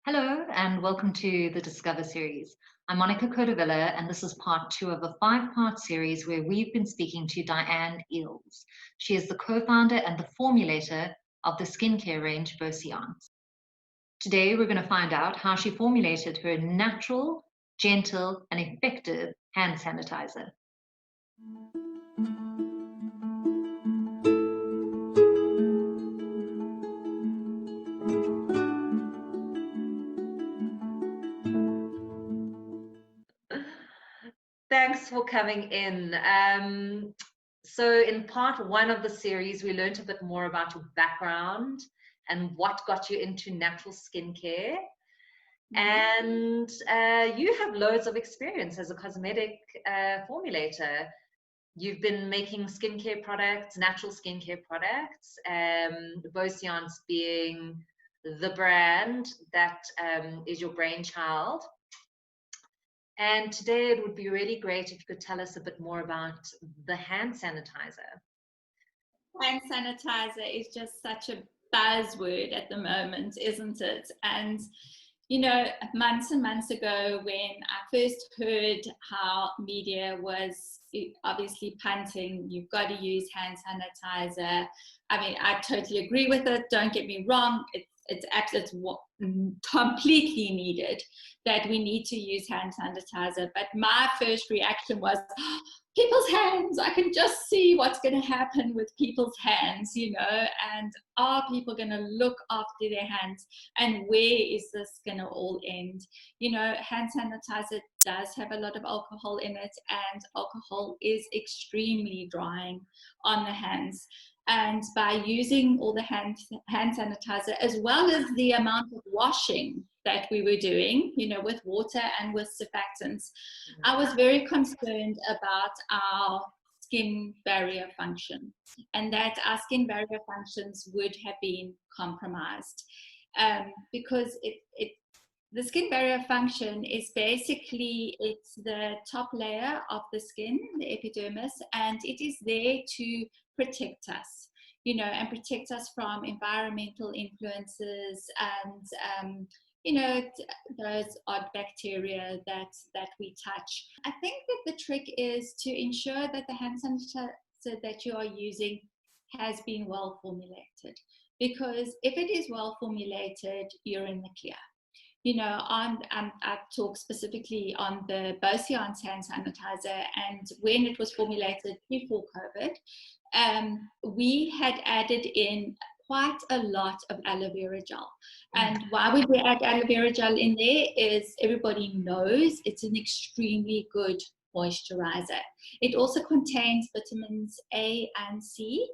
Hello and welcome to the Discover series. I'm Monica Codavilla and this is part 2 of a 5-part series where we've been speaking to Diane Eales. She is the co-founder and the formulator of the skincare range Beaucience. Today we're going to find out how she formulated her natural, gentle and effective hand sanitizer. Thanks for coming in. So in part 1 of the series, we learned a bit more about your background and what got you into natural skincare. And you have loads of experience as a cosmetic formulator. You've been making skincare products, natural skincare products, Beaucience being the brand that is your brainchild. And today it would be really great if you could tell us a bit more about the hand sanitizer. Hand sanitizer is just such a buzzword at the moment, isn't it? And, you know, months and months ago when I first heard how media was obviously punting, you've got to use hand sanitizer. I mean, I totally agree with it. Don't get me wrong. It's absolutely completely needed that we need to use hand sanitizer. But my first reaction was, oh, people's hands, I can just see what's going to happen with people's hands, you know, and are people going to look after their hands, and where is this going to all end? You know, hand sanitizer does have a lot of alcohol in it, and alcohol is extremely drying on the hands. And by using all the hand sanitizer, as well as the amount of washing that we were doing, you know, with water and with surfactants, I was very concerned about our skin barrier function, and that our skin barrier functions would have been compromised, because the skin barrier function is basically, it's the top layer of the skin, the epidermis, and it is there to protect us, you know, and protect us from environmental influences and you know, those odd bacteria that we touch. I think that the trick is to ensure that the hand sanitizer that you are using has been well formulated, because if it is well formulated, you're in the clear. You know, I talk specifically on the Beaucience hand sanitizer, and when it was formulated before COVID, we had added in quite a lot of aloe vera gel. And why would we add aloe vera gel in there is everybody knows it's an extremely good moisturizer. It also contains vitamins A and C.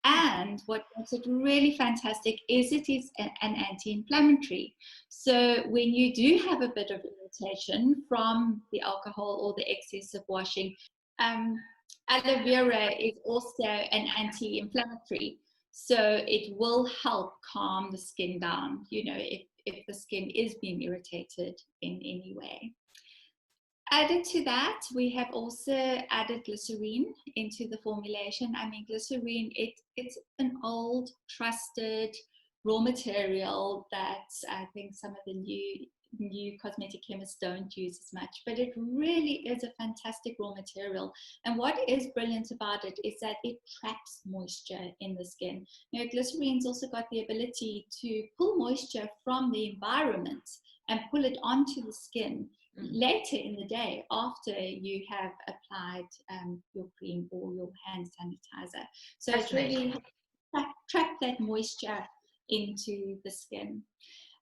And what makes it really fantastic is it is an anti-inflammatory. So when you do have a bit of irritation from the alcohol or the excess of washing, aloe vera is also an anti-inflammatory. So it will help calm the skin down, you know, if the skin is being irritated in any way. Added to that, we have also added glycerine into the formulation. I mean, glycerine, it's an old, trusted raw material that I think some of the new cosmetic chemists don't use as much, but it really is a fantastic raw material. And what is brilliant about it is that it traps moisture in the skin. You know, glycerine's also got the ability to pull moisture from the environment and pull it onto the skin later in the day after you have applied your cream or your hand sanitizer. So it's really trap that moisture into the skin.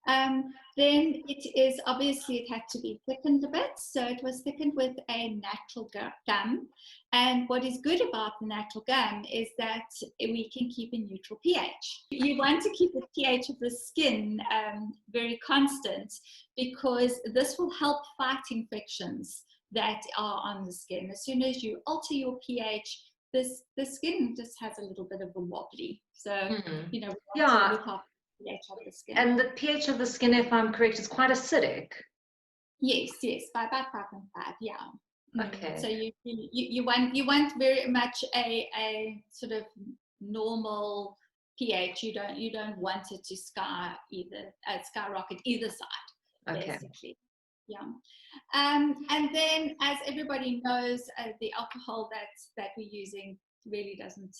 Then it is obviously, it had to be thickened a bit, so it was thickened with a natural gum. And what is good about the natural gum is that we can keep a neutral pH. You want to keep the pH of the skin very constant, because this will help fight infections that are on the skin. As soon as you alter your pH, the skin just has a little bit of a wobbly. So, you know, we want to look after pH of the skin. And the pH of the skin, if I'm correct, is quite acidic. Yes, by about 5.5, yeah. Okay. So you want very much a sort of normal pH. You don't want it to skyrocket either side. Okay. basically. Yeah. And then, as everybody knows, the alcohol that we're using really doesn't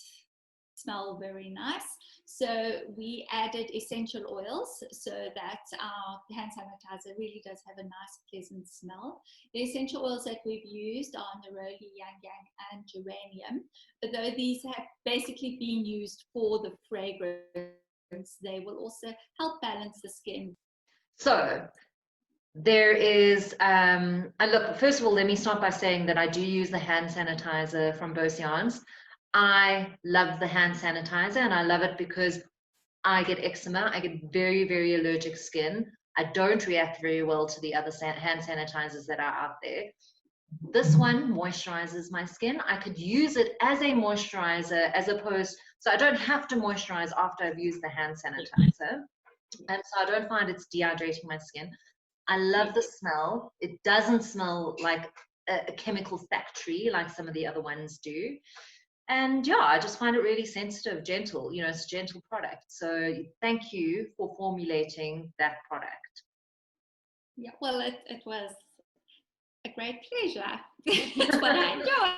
smell very nice. So we added essential oils so that our hand sanitizer really does have a nice, pleasant smell. The essential oils that we've used are neroli, yang yang, and geranium. Although these have basically been used for the fragrance, they will also help balance the skin. So there is, look, first of all, let me start by saying that I do use the hand sanitizer from Beaucience. I love the hand sanitizer, and I love it because I get eczema. I get very, very allergic skin. I don't react very well to the other hand sanitizers that are out there. This one moisturizes my skin. I could use it as a moisturizer as opposed, so I don't have to moisturize after I've used the hand sanitizer. And so I don't find it's dehydrating my skin. I love the smell. It doesn't smell like a chemical factory like some of the other ones do. And yeah, I just find it really sensitive, gentle. You know, it's a gentle product. So thank you for formulating that product. Yeah, well, it was a great pleasure. That's what I enjoy.